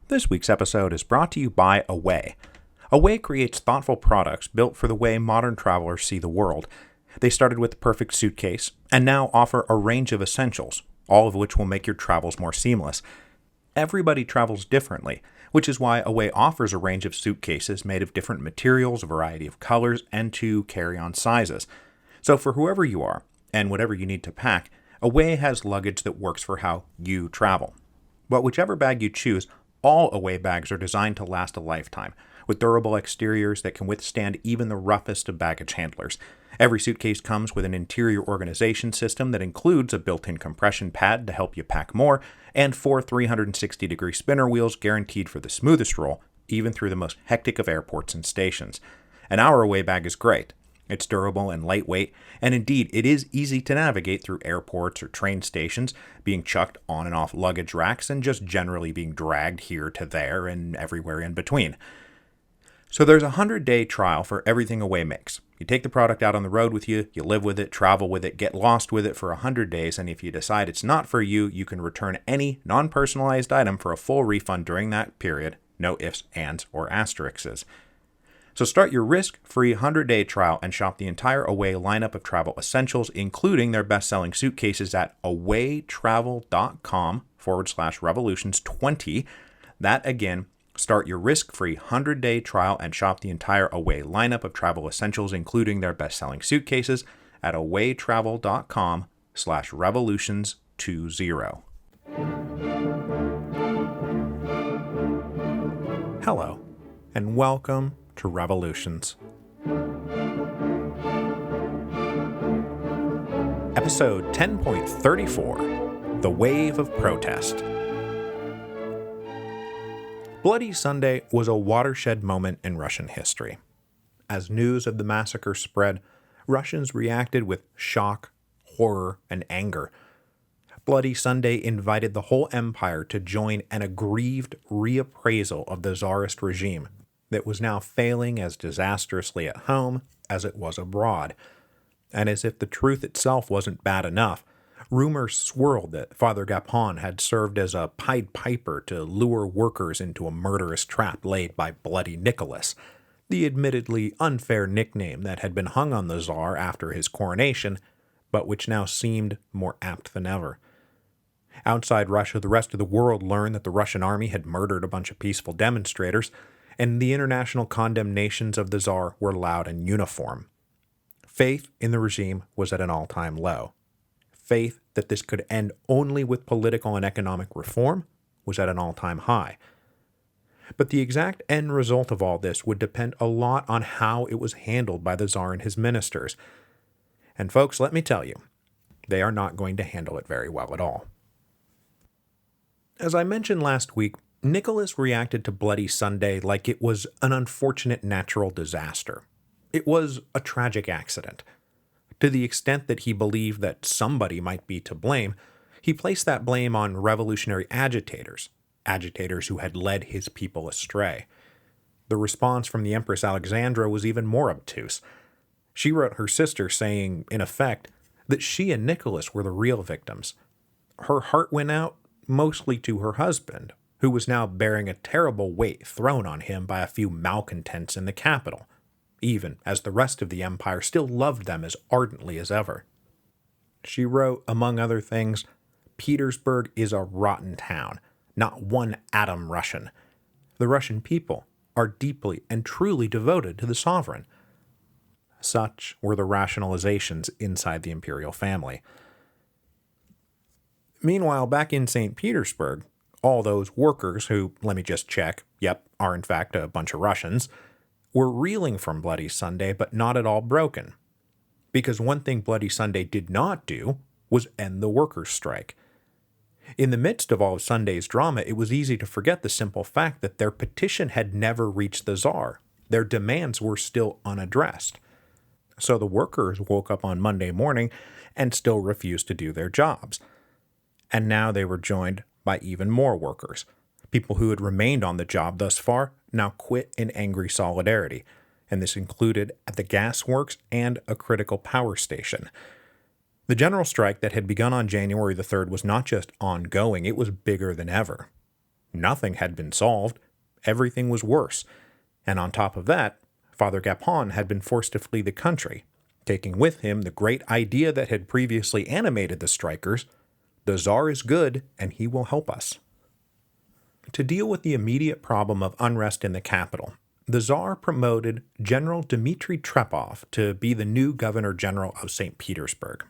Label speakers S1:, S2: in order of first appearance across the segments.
S1: This week's episode is brought to you by Away. Away creates thoughtful products built for the way modern travelers see the world. They started with the perfect suitcase, and now offer a range of essentials, all of which will make your travels more seamless. Everybody travels differently, which is why Away offers a range of suitcases made of different materials, a variety of colors, and two carry-on sizes. So for whoever you are, and whatever you need to pack, Away has luggage that works for how you travel. But whichever bag you choose, all Away bags are designed to last a lifetime, with durable exteriors that can withstand even the roughest of baggage handlers. Every suitcase comes with an interior organization system that includes a built-in compression pad to help you pack more, and 4 360-degree spinner wheels guaranteed for the smoothest roll, even through the most hectic of airports and stations. And our Away bag is great. It's durable and lightweight, and indeed, it is easy to navigate through airports or train stations, being chucked on and off luggage racks and just generally being dragged here to there and everywhere in between. So there's a 100-day trial for everything Away makes. You take the product out on the road with you, you live with it, travel with it, get lost with it for 100 days, and if you decide it's not for you, you can return any non-personalized item for a full refund during that period, no ifs, ands, or asterisks. So start your risk-free 100-day trial and shop the entire Away lineup of travel essentials, including their best-selling suitcases at awaytravel.com/revolutions20. That again, start your risk-free 100-day trial and shop the entire Away lineup of travel essentials, including their best-selling suitcases at awaytravel.com/revolutions20. Hello, and welcome to Revolutions. Episode 10.34, The Wave of Protest. Bloody Sunday was a watershed moment in Russian history. As news of the massacre spread, Russians reacted with shock, horror, and anger. Bloody Sunday invited the whole empire to join an aggrieved reappraisal of the Tsarist regime that was now failing as disastrously at home as it was abroad. And as if the truth itself wasn't bad enough, rumors swirled that Father Gapon had served as a Pied Piper to lure workers into a murderous trap laid by Bloody Nicholas, the admittedly unfair nickname that had been hung on the Tsar after his coronation, but which now seemed more apt than ever. Outside Russia, the rest of the world learned that the Russian army had murdered a bunch of peaceful demonstrators, and the international condemnations of the Tsar were loud and uniform. Faith in the regime was at an all-time low. Faith that this could end only with political and economic reform was at an all-time high. But the exact end result of all this would depend a lot on how it was handled by the Tsar and his ministers. And folks, let me tell you, they are not going to handle it very well at all. As I mentioned last week, Nicholas reacted to Bloody Sunday like it was an unfortunate natural disaster. It was a tragic accident. To the extent that he believed that somebody might be to blame, he placed that blame on revolutionary agitators who had led his people astray. The response from the Empress Alexandra was even more obtuse. She wrote her sister saying, in effect, that she and Nicholas were the real victims. Her heart went out mostly to her husband, who was now bearing a terrible weight thrown on him by a few malcontents in the capital, even as the rest of the empire still loved them as ardently as ever. She wrote, among other things, "Petersburg is a rotten town, not one atom Russian. The Russian people are deeply and truly devoted to the sovereign." Such were the rationalizations inside the imperial family. Meanwhile, back in St. Petersburg, all those workers who, let me just check, are in fact a bunch of Russians, were reeling from Bloody Sunday, but not at all broken. Because one thing Bloody Sunday did not do was end the workers' strike. In the midst of all of Sunday's drama, it was easy to forget the simple fact that their petition had never reached the Tsar. Their demands were still unaddressed. So the workers woke up on Monday morning and still refused to do their jobs. And now they were joined by even more workers. People who had remained on the job thus far now quit in angry solidarity, and this included at the gas works and a critical power station. The general strike that had begun on January the 3rd was not just ongoing, it was bigger than ever. nothing had been solved. Everything was worse. And on top of that, Father Gapon had been forced to flee the country, taking with him the great idea that had previously animated the strikers: the Tsar is good and he will help us. To deal with the immediate problem of unrest in the capital, the Tsar promoted General Dmitry Trepov to be the new Governor General of St. Petersburg.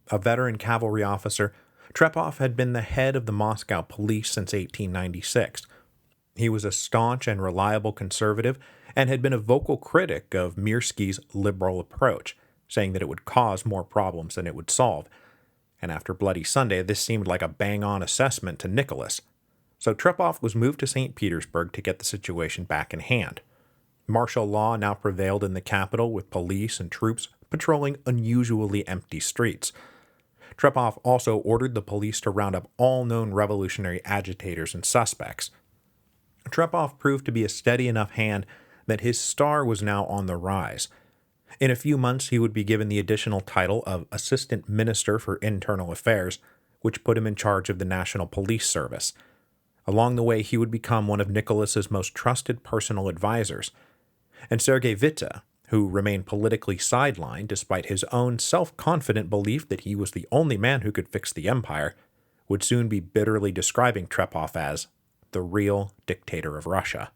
S1: A veteran cavalry officer, Trepov had been the head of the Moscow police since 1896. He was a staunch and reliable conservative and had been a vocal critic of Mirsky's liberal approach, saying that it would cause more problems than it would solve. And after Bloody Sunday, this seemed like a bang-on assessment to Nicholas. So Trepov was moved to St. Petersburg to get the situation back in hand. Martial law now prevailed in the capital, with police and troops patrolling unusually empty streets. Trepov also ordered the police to round up all known revolutionary agitators and suspects. Trepov proved to be a steady enough hand that his star was now on the rise. In a few months, he would be given the additional title of Assistant Minister for Internal Affairs, which put him in charge of the National Police Service. Along the way, he would become one of Nicholas's most trusted personal advisors. And Sergei Witte, who remained politically sidelined despite his own self-confident belief that he was the only man who could fix the empire, would soon be bitterly describing Trepov as the real dictator of Russia.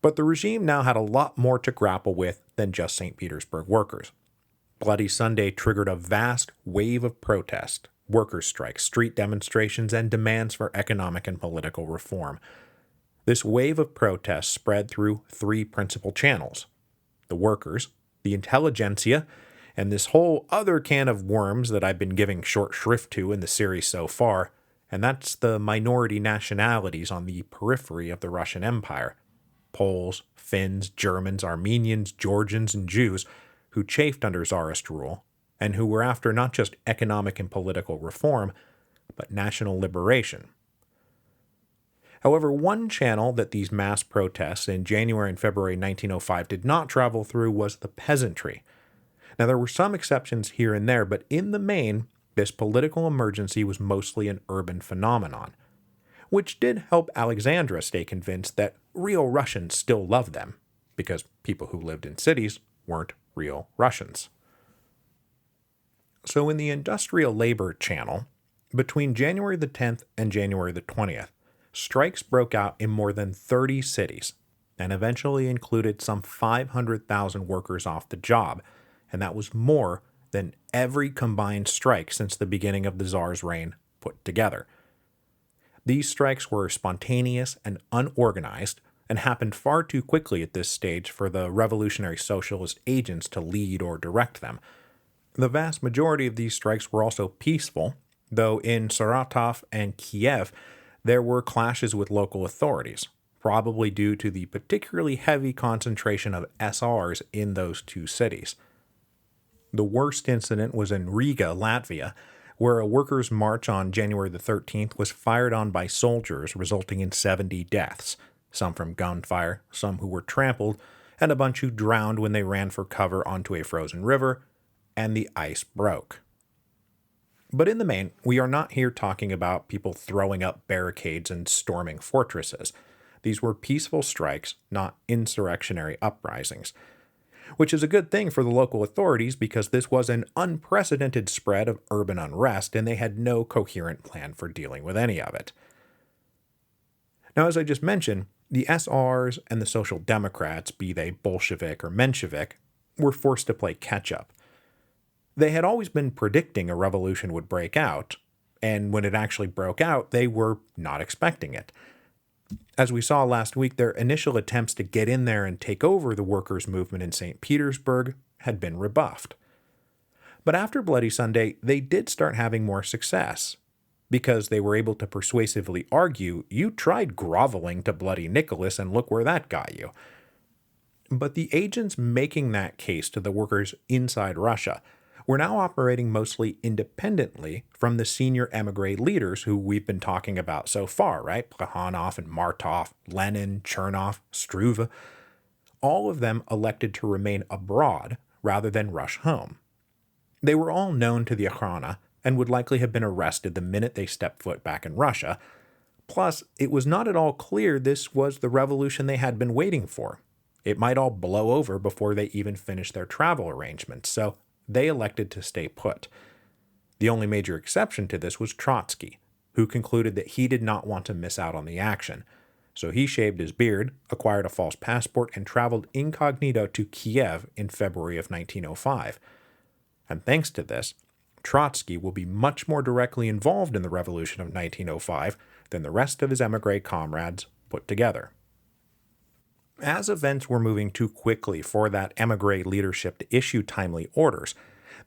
S1: But the regime now had a lot more to grapple with than just St. Petersburg workers. Bloody Sunday triggered a vast wave of protest, workers' strikes, street demonstrations, and demands for economic and political reform. This wave of protests spread through three principal channels: the workers, the intelligentsia, and this whole other can of worms that I've been giving short shrift to in the series so far, and that's the minority nationalities on the periphery of the Russian Empire: Poles, Finns, Germans, Armenians, Georgians, and Jews, who chafed under Tsarist rule, and who were after not just economic and political reform, but national liberation. However, one channel that these mass protests in January and February 1905 did not travel through was the peasantry. Now, there were some exceptions here and there, but in the main, this political emergency was mostly an urban phenomenon, which did help Alexandra stay convinced that real Russians still loved them, because people who lived in cities weren't real Russians. So in the industrial labor channel, between January the 10th and January the 20th, strikes broke out in more than 30 cities, and eventually included some 500,000 workers off the job, and that was more than every combined strike since the beginning of the Tsar's reign put together. These strikes were spontaneous and unorganized, and happened far too quickly at this stage for the revolutionary socialist agents to lead or direct them. The vast majority of these strikes were also peaceful, though in Saratov and Kiev there were clashes with local authorities, probably due to the particularly heavy concentration of SRs in those two cities. The worst incident was in Riga, Latvia, where a workers' march on January the 13th was fired on by soldiers, resulting in 70 deaths, some from gunfire, some who were trampled, and a bunch who drowned when they ran for cover onto a frozen river, and the ice broke. But in the main, we are not here talking about people throwing up barricades and storming fortresses. These were peaceful strikes, not insurrectionary uprisings, which is a good thing for the local authorities because this was an unprecedented spread of urban unrest and they had no coherent plan for dealing with any of it. Now, as I just mentioned, the SRs and the Social Democrats, be they Bolshevik or Menshevik, were forced to play catch-up. They had always been predicting a revolution would break out, and when it actually broke out, they were not expecting it. As we saw last week, their initial attempts to get in there and take over the workers' movement in St. Petersburg had been rebuffed. But after Bloody Sunday, they did start having more success, because they were able to persuasively argue, you tried groveling to Bloody Nicholas and look where that got you. But the agents making that case to the workers inside Russia were now operating mostly independently from the senior emigre leaders who we've been talking about so far, right? Plekhanov and Martov, Lenin, Chernov, Struve. All of them elected to remain abroad rather than rush home. They were all known to the Okhrana and would likely have been arrested the minute they stepped foot back in Russia. Plus, it was not at all clear this was the revolution they had been waiting for. It might all blow over before they even finished their travel arrangements, so they elected to stay put. The only major exception to this was Trotsky, who concluded that he did not want to miss out on the action. So he shaved his beard, acquired a false passport, and traveled incognito to Kiev in February of 1905. And thanks to this, Trotsky will be much more directly involved in the revolution of 1905 than the rest of his émigré comrades put together. As events were moving too quickly for that émigré leadership to issue timely orders,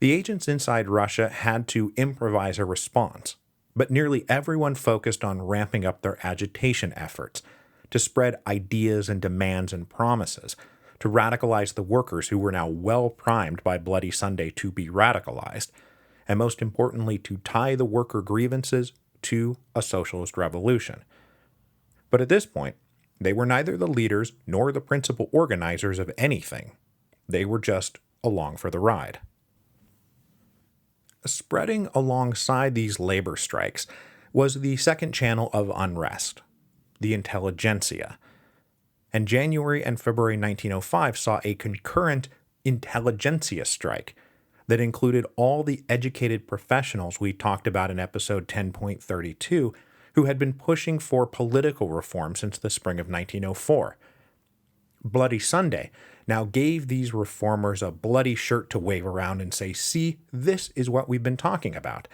S1: the agents inside Russia had to improvise a response, but nearly everyone focused on ramping up their agitation efforts, to spread ideas and demands and promises, to radicalize the workers who were now well primed by Bloody Sunday to be radicalized, and most importantly to tie the worker grievances to a socialist revolution. But at this point, they were neither the leaders nor the principal organizers of anything. They were just along for the ride. Spreading alongside these labor strikes was the second channel of unrest, the intelligentsia. And January and February 1905 saw a concurrent intelligentsia strike that included all the educated professionals we talked about in episode 10.32 who had been pushing for political reform since the spring of 1904. Bloody Sunday now gave these reformers a bloody shirt to wave around and say, see, this is what we've been talking about.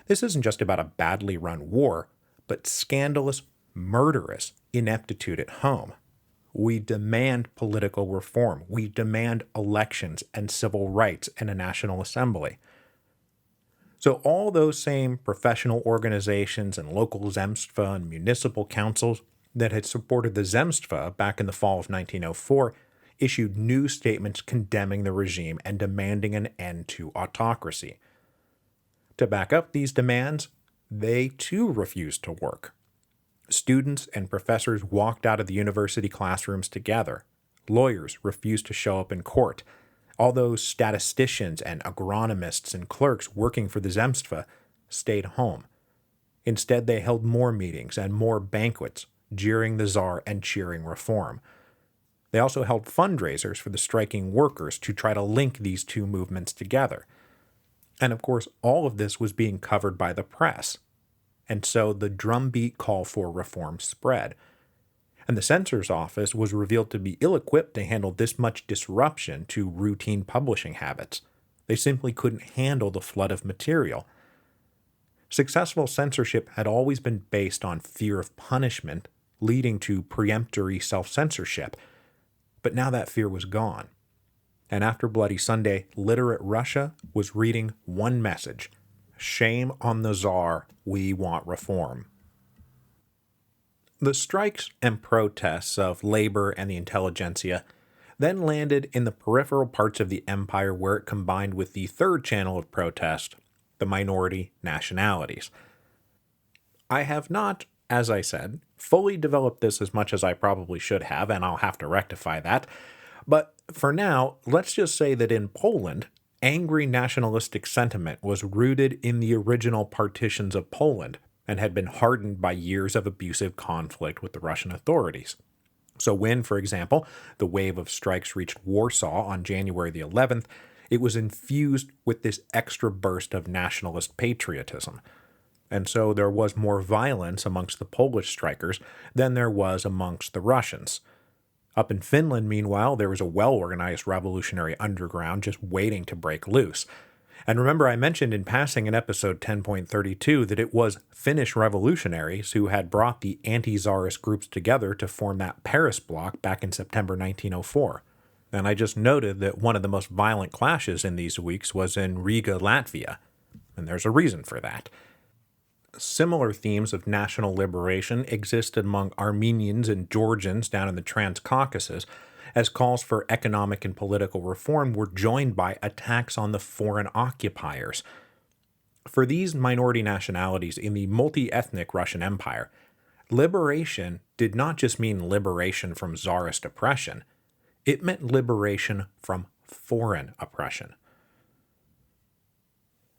S1: This isn't just about a badly run war, but scandalous, murderous ineptitude at home. We demand political reform. We demand elections and civil rights and a national assembly. So all those same professional organizations and local Zemstva and municipal councils that had supported the Zemstva back in the fall of 1904 issued new statements condemning the regime and demanding an end to autocracy. To back up these demands, they too refused to work. Students and professors walked out of the university classrooms together. Lawyers refused to show up in court. All those statisticians and agronomists and clerks working for the Zemstva stayed home. Instead, they held more meetings and more banquets, jeering the Tsar and cheering reform. They also held fundraisers for the striking workers to try to link these two movements together. And of course, all of this was being covered by the press. And so the drumbeat call for reform spread. And the censor's office was revealed to be ill-equipped to handle this much disruption to routine publishing habits. They simply couldn't handle the flood of material. Successful censorship had always been based on fear of punishment, leading to peremptory self-censorship. But now that fear was gone. And after Bloody Sunday, literate Russia was reading one message: shame on the Tsar, we want reform. The strikes and protests of labor and the intelligentsia then landed in the peripheral parts of the empire where it combined with the third channel of protest, the minority nationalities. I have not, as I said, fully developed this as much as I probably should have, and I'll have to rectify that. But for now, let's just say that in Poland, angry nationalistic sentiment was rooted in the original partitions of Poland and had been hardened by years of abusive conflict with the Russian authorities. So when, for example, the wave of strikes reached Warsaw on January the 11th, it was infused with this extra burst of nationalist patriotism. And so there was more violence amongst the Polish strikers than there was amongst the Russians. Up in Finland, meanwhile, there was a well-organized revolutionary underground just waiting to break loose. And remember, I mentioned in passing in episode 10.32 that it was Finnish revolutionaries who had brought the anti-Tsarist groups together to form that Paris bloc back in September 1904. And I just noted that one of the most violent clashes in these weeks was in Riga, Latvia. And there's a reason for that. Similar themes of national liberation existed among Armenians and Georgians down in the Transcaucasus, as calls for economic and political reform were joined by attacks on the foreign occupiers. For these minority nationalities in the multi-ethnic Russian Empire, liberation did not just mean liberation from Tsarist oppression, it meant liberation from foreign oppression.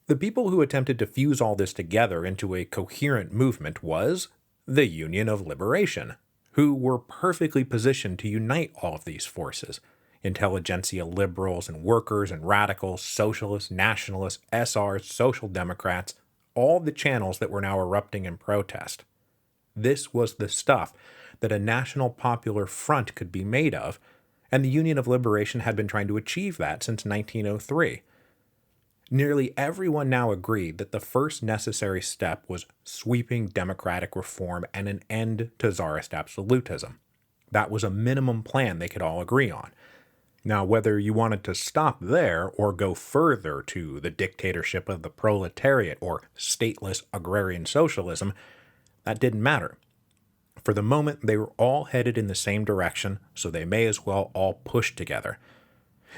S1: The people who attempted to fuse all this together into a coherent movement was the Union of Liberation, who were perfectly positioned to unite all of these forces. Intelligentsia liberals and workers and radicals, socialists, nationalists, SRs, social democrats, all the channels that were now erupting in protest. This was the stuff that a national popular front could be made of, and the Union of Liberation had been trying to achieve that since 1903. Nearly everyone now agreed that the first necessary step was sweeping democratic reform and an end to Tsarist absolutism. That was a minimum plan they could all agree on. Now, whether you wanted to stop there or go further to the dictatorship of the proletariat or stateless agrarian socialism, that didn't matter. For the moment, they were all headed in the same direction, so they may as well all push together.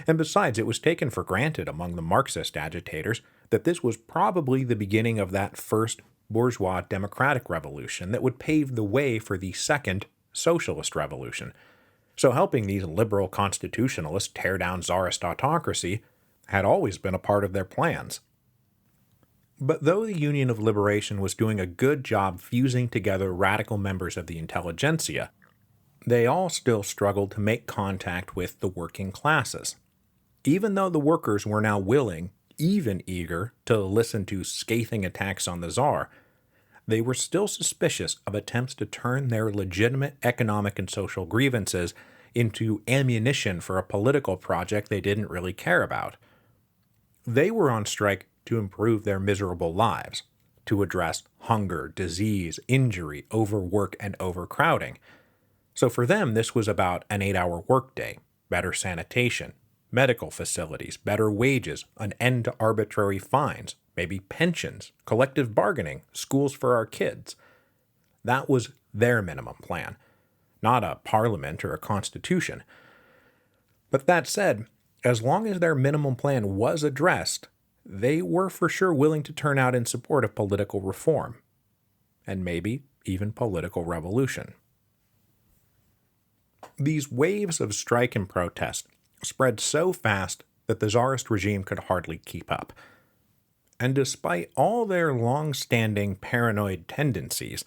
S1: And besides, it was taken for granted among the Marxist agitators that this was probably the beginning of that first bourgeois democratic revolution that would pave the way for the second socialist revolution. So helping these liberal constitutionalists tear down Tsarist autocracy had always been a part of their plans. But though the Union of Liberation was doing a good job fusing together radical members of the intelligentsia, they all still struggled to make contact with the working classes. Even though the workers were now willing, even eager, to listen to scathing attacks on the Tsar, they were still suspicious of attempts to turn their legitimate economic and social grievances into ammunition for a political project they didn't really care about. They were on strike to improve their miserable lives, to address hunger, disease, injury, overwork, and overcrowding. So for them, this was about an 8-hour workday, better sanitation, medical facilities, better wages, an end to arbitrary fines, maybe pensions, collective bargaining, schools for our kids. That was their minimum plan, not a parliament or a constitution. But that said, as long as their minimum plan was addressed, they were for sure willing to turn out in support of political reform, and maybe even political revolution. These waves of strike and protest spread so fast that the Tsarist regime could hardly keep up. And despite all their long-standing paranoid tendencies,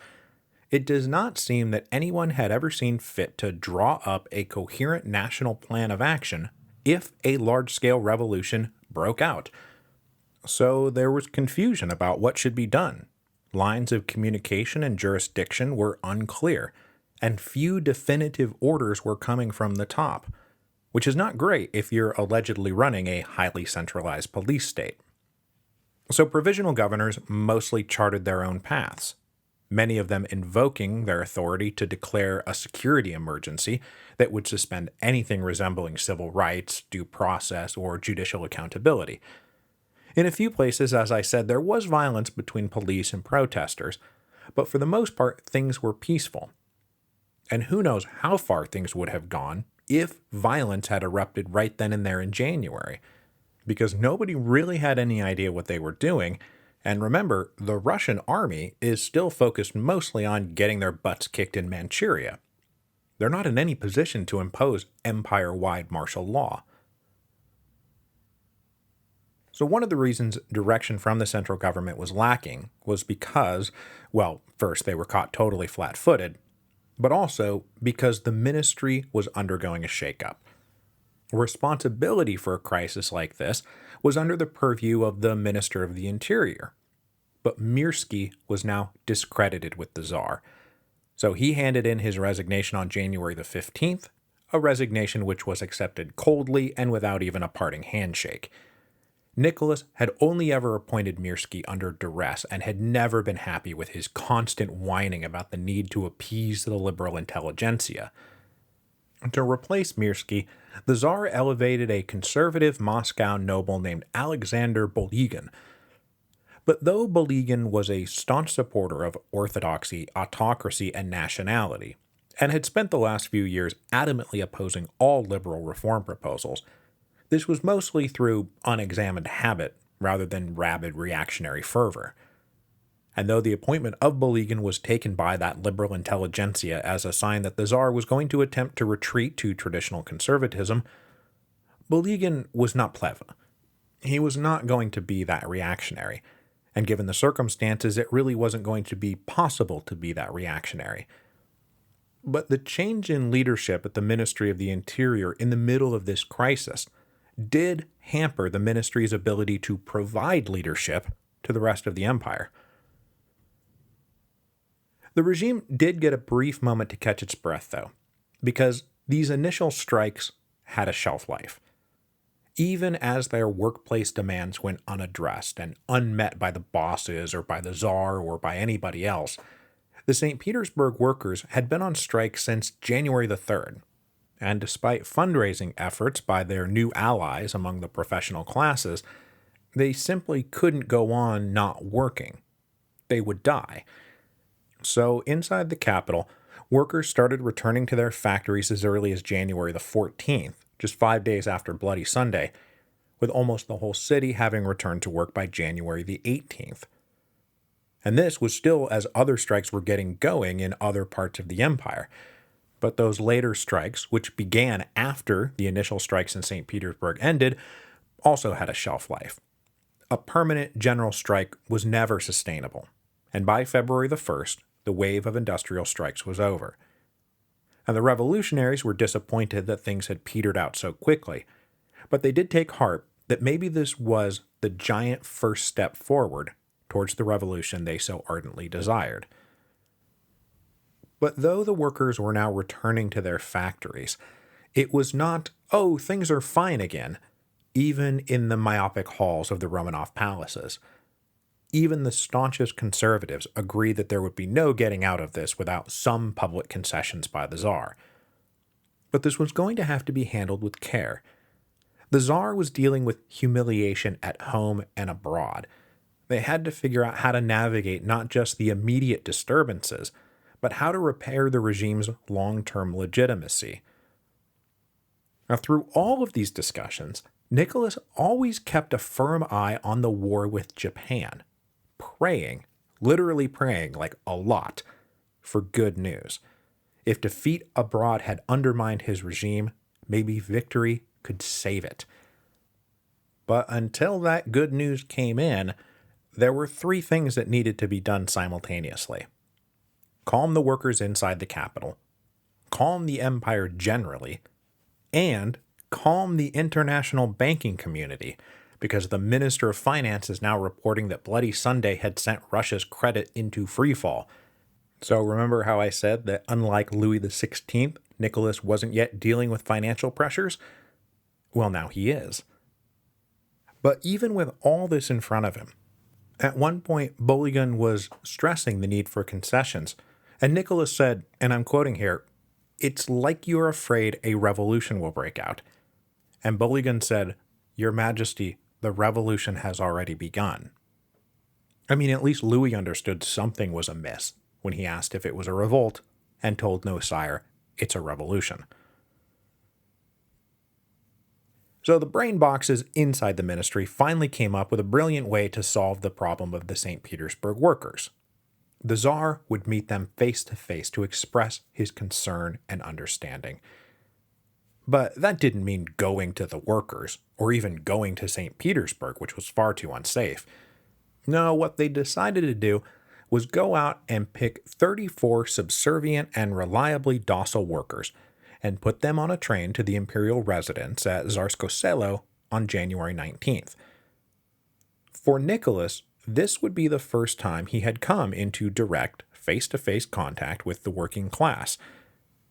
S1: it does not seem that anyone had ever seen fit to draw up a coherent national plan of action if a large-scale revolution broke out. So there was confusion about what should be done. Lines of communication and jurisdiction were unclear, and few definitive orders were coming from the top, which is not great if you're allegedly running a highly centralized police state. So provisional governors mostly charted their own paths, many of them invoking their authority to declare a security emergency that would suspend anything resembling civil rights, due process, or judicial accountability. In a few places, as I said, there was violence between police and protesters, but for the most part, things were peaceful. And who knows how far things would have gone if violence had erupted right then and there in January, because nobody really had any idea what they were doing. And remember, the Russian army is still focused mostly on getting their butts kicked in Manchuria. They're not in any position to impose empire-wide martial law. So one of the reasons direction from the central government was lacking was because, well, first they were caught totally flat-footed, but also because the ministry was undergoing a shakeup. Responsibility for a crisis like this was under the purview of the Minister of the Interior, but Mirsky was now discredited with the Tsar, so he handed in his resignation on January the 15th, a resignation which was accepted coldly and without even a parting handshake. Nicholas had only ever appointed Mirsky under duress and had never been happy with his constant whining about the need to appease the liberal intelligentsia. To replace Mirsky, the Tsar elevated a conservative Moscow noble named Alexander Bolygin. But though Bolygin was a staunch supporter of orthodoxy, autocracy, and nationality, and had spent the last few years adamantly opposing all liberal reform proposals, this was mostly through unexamined habit rather than rabid reactionary fervor. And though the appointment of Bolygin was taken by that liberal intelligentsia as a sign that the Tsar was going to attempt to retreat to traditional conservatism, Bolygin was not pleva. He was not going to be that reactionary, and given the circumstances, it really wasn't going to be possible to be that reactionary. But the change in leadership at the Ministry of the Interior in the middle of this crisis did hamper the ministry's ability to provide leadership to the rest of the empire. The regime did get a brief moment to catch its breath, though, because these initial strikes had a shelf life. Even as their workplace demands went unaddressed and unmet by the bosses or by the Tsar or by anybody else, the St. Petersburg workers had been on strike since January the 3rd, and despite fundraising efforts by their new allies among the professional classes, they simply couldn't go on not working. They would die. So inside the capital, workers started returning to their factories as early as January the 14th, just 5 days after Bloody Sunday, with almost the whole city having returned to work by January the 18th. And this was still as other strikes were getting going in other parts of the empire. But those later strikes, which began after the initial strikes in St. Petersburg ended, also had a shelf life. A permanent general strike was never sustainable, and by February the 1st, the wave of industrial strikes was over. And the revolutionaries were disappointed that things had petered out so quickly, but they did take heart that maybe this was the giant first step forward towards the revolution they so ardently desired. But though the workers were now returning to their factories, it was not, oh, things are fine again, even in the myopic halls of the Romanov palaces. Even the staunchest conservatives agreed that there would be no getting out of this without some public concessions by the Tsar. But this was going to have to be handled with care. The Tsar was dealing with humiliation at home and abroad. They had to figure out how to navigate not just the immediate disturbances, but how to repair the regime's long-term legitimacy. Now, through all of these discussions, Nicholas always kept a firm eye on the war with Japan, praying, literally praying, like a lot, for good news. If defeat abroad had undermined his regime, maybe victory could save it. But until that good news came in, there were three things that needed to be done simultaneously. Calm the workers inside the capital, calm the empire generally, and calm the international banking community, because the Minister of Finance is now reporting that Bloody Sunday had sent Russia's credit into freefall. So remember how I said that unlike Louis XVI, Nicholas wasn't yet dealing with financial pressures? Well, now he is. But even with all this in front of him, at one point Bolygun was stressing the need for concessions, and Nicholas said, and I'm quoting here, "It's like you're afraid a revolution will break out." And Bolygun said, "Your Majesty, the revolution has already begun." I mean, at least Louis understood something was amiss when he asked if it was a revolt, and told no sire, it's a revolution. So the brain boxes inside the ministry finally came up with a brilliant way to solve the problem of the St. Petersburg workers. The Tsar would meet them face to face to express his concern and understanding. But that didn't mean going to the workers, or even going to St. Petersburg, which was far too unsafe. No, what they decided to do was go out and pick 34 subservient and reliably docile workers, and put them on a train to the imperial residence at Tsarskoye Selo on January 19th. For Nicholas, this would be the first time he had come into direct, face-to-face contact with the working class,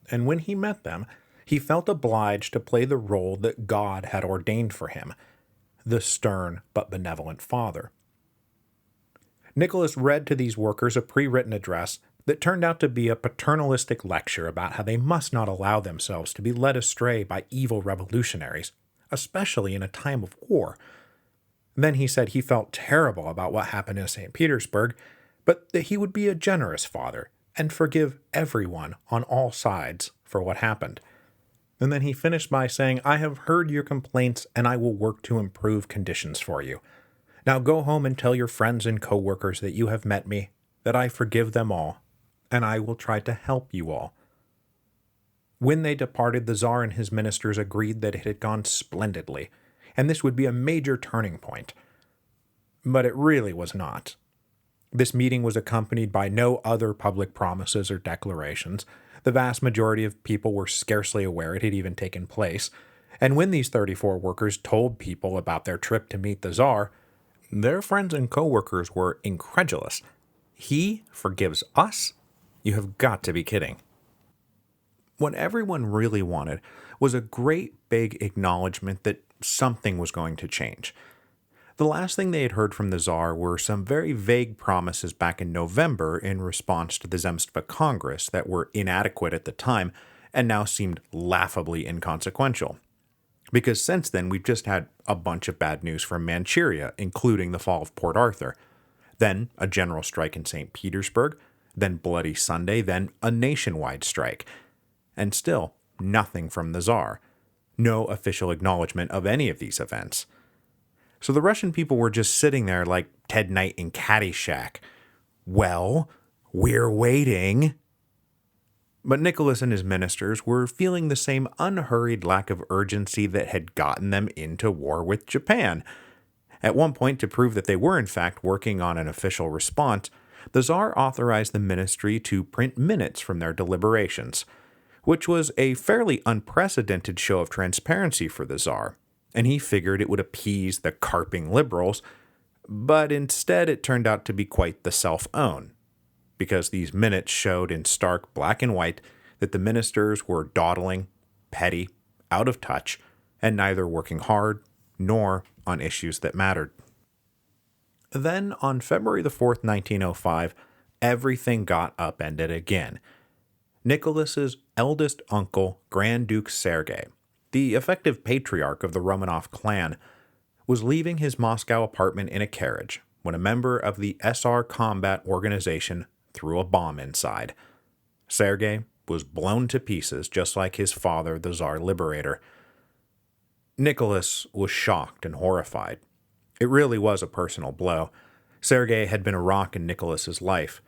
S1: and when he met them, he felt obliged to play the role that God had ordained for him, the stern but benevolent father. Nicholas read to these workers a pre-written address that turned out to be a paternalistic lecture about how they must not allow themselves to be led astray by evil revolutionaries, especially in a time of war. Then he said he felt terrible about what happened in St. Petersburg, but that he would be a generous father and forgive everyone on all sides for what happened. And then he finished by saying, "I have heard your complaints and I will work to improve conditions for you. Now go home and tell your friends and co-workers that you have met me, that I forgive them all, and I will try to help you all." When they departed, the Tsar and his ministers agreed that it had gone splendidly, and this would be a major turning point. But it really was not. This meeting was accompanied by no other public promises or declarations. The vast majority of people were scarcely aware it had even taken place, and when these 34 workers told people about their trip to meet the Tsar, their friends and co-workers were incredulous. He forgives us? You have got to be kidding. What everyone really wanted was a great big acknowledgement that something was going to change. The last thing they had heard from the Tsar were some very vague promises back in November in response to the Zemstva Congress that were inadequate at the time and now seemed laughably inconsequential. Because since then, we've just had a bunch of bad news from Manchuria, including the fall of Port Arthur, then a general strike in St. Petersburg, then Bloody Sunday, then a nationwide strike. And still, nothing from the Tsar. No official acknowledgement of any of these events. So the Russian people were just sitting there like Ted Knight in Caddyshack. Well, we're waiting. But Nicholas and his ministers were feeling the same unhurried lack of urgency that had gotten them into war with Japan. At one point, to prove that they were in fact working on an official response, the Tsar authorized the ministry to print minutes from their deliberations, which was a fairly unprecedented show of transparency for the Tsar, and he figured it would appease the carping liberals, but instead it turned out to be quite the self-own, because these minutes showed in stark black and white that the ministers were dawdling, petty, out of touch, and neither working hard nor on issues that mattered. Then, on February the 4th, 1905, everything got upended again. Nicholas's eldest uncle, Grand Duke Sergei, the effective patriarch of the Romanov clan, was leaving his Moscow apartment in a carriage when a member of the SR combat organization threw a bomb inside. Sergei was blown to pieces just like his father, the Tsar Liberator. Nicholas was shocked and horrified. It really was a personal blow. Sergei had been a rock in Nicholas's life.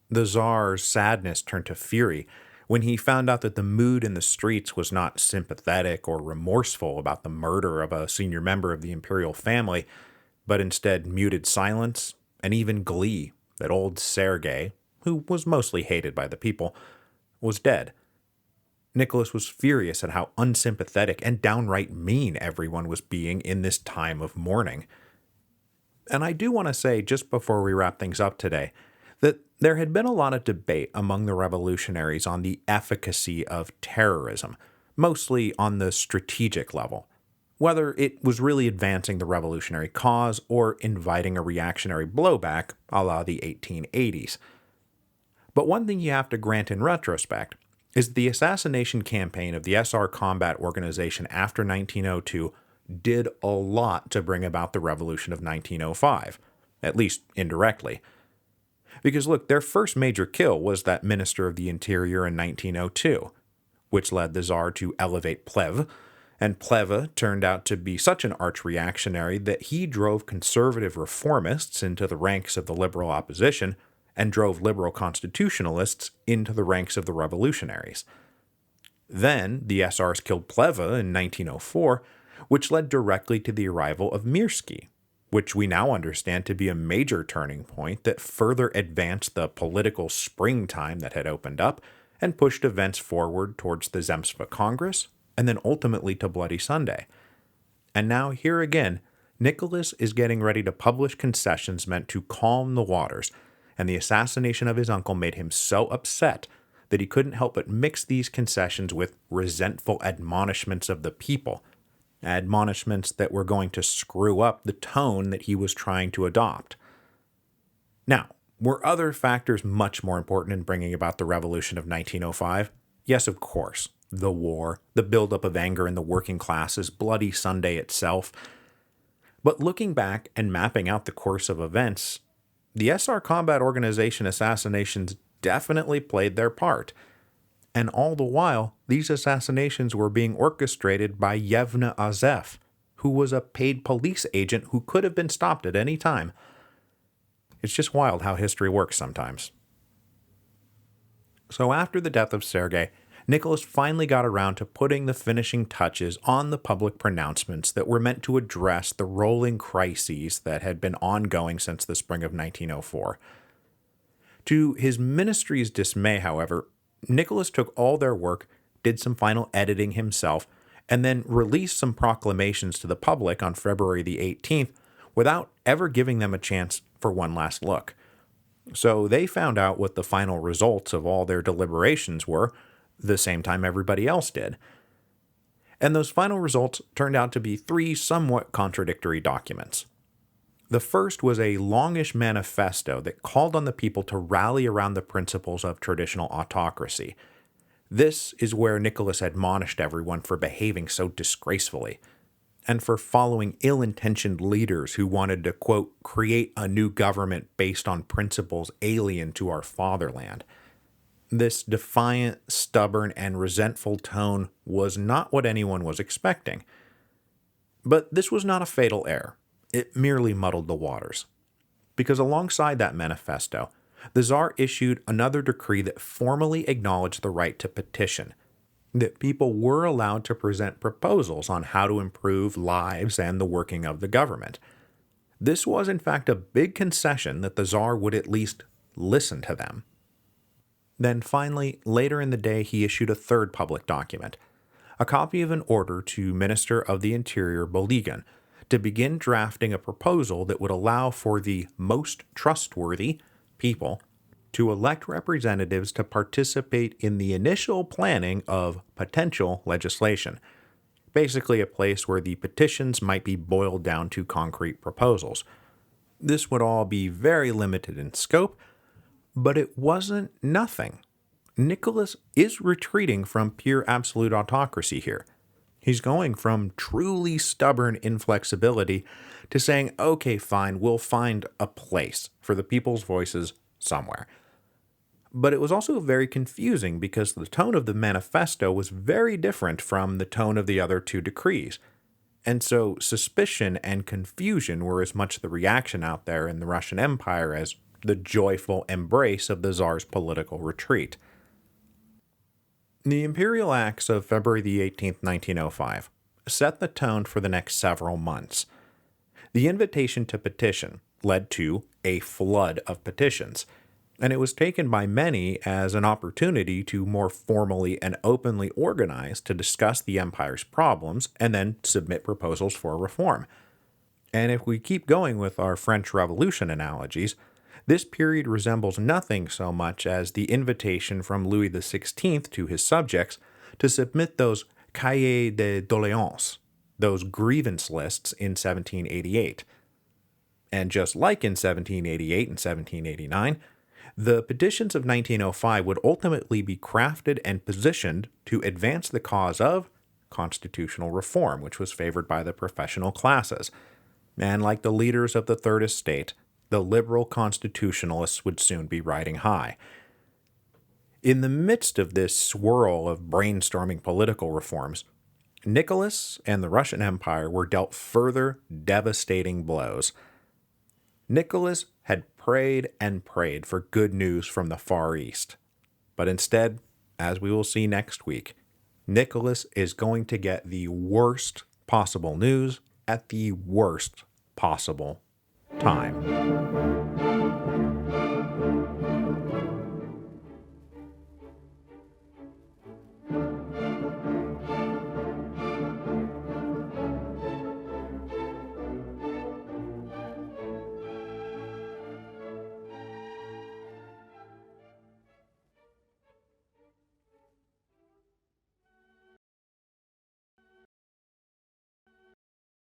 S1: The Tsar's sadness turned to fury when he found out that the mood in the streets was not sympathetic or remorseful about the murder of a senior member of the imperial family, but instead muted silence and even glee that old Sergei, who was mostly hated by the people, was dead. Nicholas was furious at how unsympathetic and downright mean everyone was being in this time of mourning. And I do want to say, just before we wrap things up today, that there had been a lot of debate among the revolutionaries on the efficacy of terrorism, mostly on the strategic level, whether it was really advancing the revolutionary cause or inviting a reactionary blowback a la the 1880s. But one thing you have to grant in retrospect is the assassination campaign of the SR combat organization after 1902 did a lot to bring about the revolution of 1905, at least indirectly. Because look, their first major kill was that Minister of the Interior in 1902, which led the Tsar to elevate Plehve, and Plehve turned out to be such an arch-reactionary that he drove conservative reformists into the ranks of the liberal opposition and drove liberal constitutionalists into the ranks of the revolutionaries. Then the SRs killed Plehve in 1904, which led directly to the arrival of Mirsky, which we now understand to be a major turning point that further advanced the political springtime that had opened up and pushed events forward towards the Zemstva Congress and then ultimately to Bloody Sunday. And now here again, Nicholas is getting ready to publish concessions meant to calm the waters, and the assassination of his uncle made him so upset that he couldn't help but mix these concessions with resentful admonishments of the people, admonishments that were going to screw up the tone that he was trying to adopt. Now, were other factors much more important in bringing about the revolution of 1905? Yes, of course. The war, the buildup of anger in the working classes, Bloody Sunday itself. But looking back and mapping out the course of events, the SR Combat Organization assassinations definitely played their part. And all the while, these assassinations were being orchestrated by Yevna Azev, who was a paid police agent who could have been stopped at any time. It's just wild how history works sometimes. So after the death of Sergei, Nicholas finally got around to putting the finishing touches on the public pronouncements that were meant to address the rolling crises that had been ongoing since the spring of 1904. To his ministry's dismay, however, Nicholas took all their work, did some final editing himself, and then released some proclamations to the public on February the 18th without ever giving them a chance for one last look. So they found out what the final results of all their deliberations were the same time everybody else did. And those final results turned out to be three somewhat contradictory documents. The first was a longish manifesto that called on the people to rally around the principles of traditional autocracy. This is where Nicholas admonished everyone for behaving so disgracefully, and for following ill-intentioned leaders who wanted to, quote, create a new government based on principles alien to our fatherland. This defiant, stubborn, and resentful tone was not what anyone was expecting. But this was not a fatal error. It merely muddled the waters. Because alongside that manifesto, the Tsar issued another decree that formally acknowledged the right to petition, that people were allowed to present proposals on how to improve lives and the working of the government. This was in fact a big concession that the Tsar would at least listen to them. Then finally, later in the day, he issued a third public document, a copy of an order to Minister of the Interior Bolygan to begin drafting a proposal that would allow for the most trustworthy people to elect representatives to participate in the initial planning of potential legislation, basically a place where the petitions might be boiled down to concrete proposals. This would all be very limited in scope, but it wasn't nothing. Nicholas is retreating from pure absolute autocracy here. He's going from truly stubborn inflexibility to saying, okay, fine, we'll find a place for the people's voices somewhere. But it was also very confusing because the tone of the manifesto was very different from the tone of the other two decrees. And so suspicion and confusion were as much the reaction out there in the Russian Empire as the joyful embrace of the Tsar's political retreat. The Imperial Acts of February the 18th, 1905, set the tone for the next several months. The invitation to petition led to a flood of petitions, and it was taken by many as an opportunity to more formally and openly organize to discuss the empire's problems and then submit proposals for reform. And if we keep going with our French Revolution analogies, this period resembles nothing so much as the invitation from Louis XVI to his subjects to submit those cahiers de doléances, those grievance lists in 1788. And just like in 1788 and 1789, the petitions of 1905 would ultimately be crafted and positioned to advance the cause of constitutional reform, which was favored by the professional classes. And like the leaders of the Third Estate, the liberal constitutionalists would soon be riding high. In the midst of this swirl of brainstorming political reforms, Nicholas and the Russian Empire were dealt further devastating blows. Nicholas had prayed and prayed for good news from the Far East, but instead, as we will see next week, Nicholas is going to get the worst possible news at the worst possible time.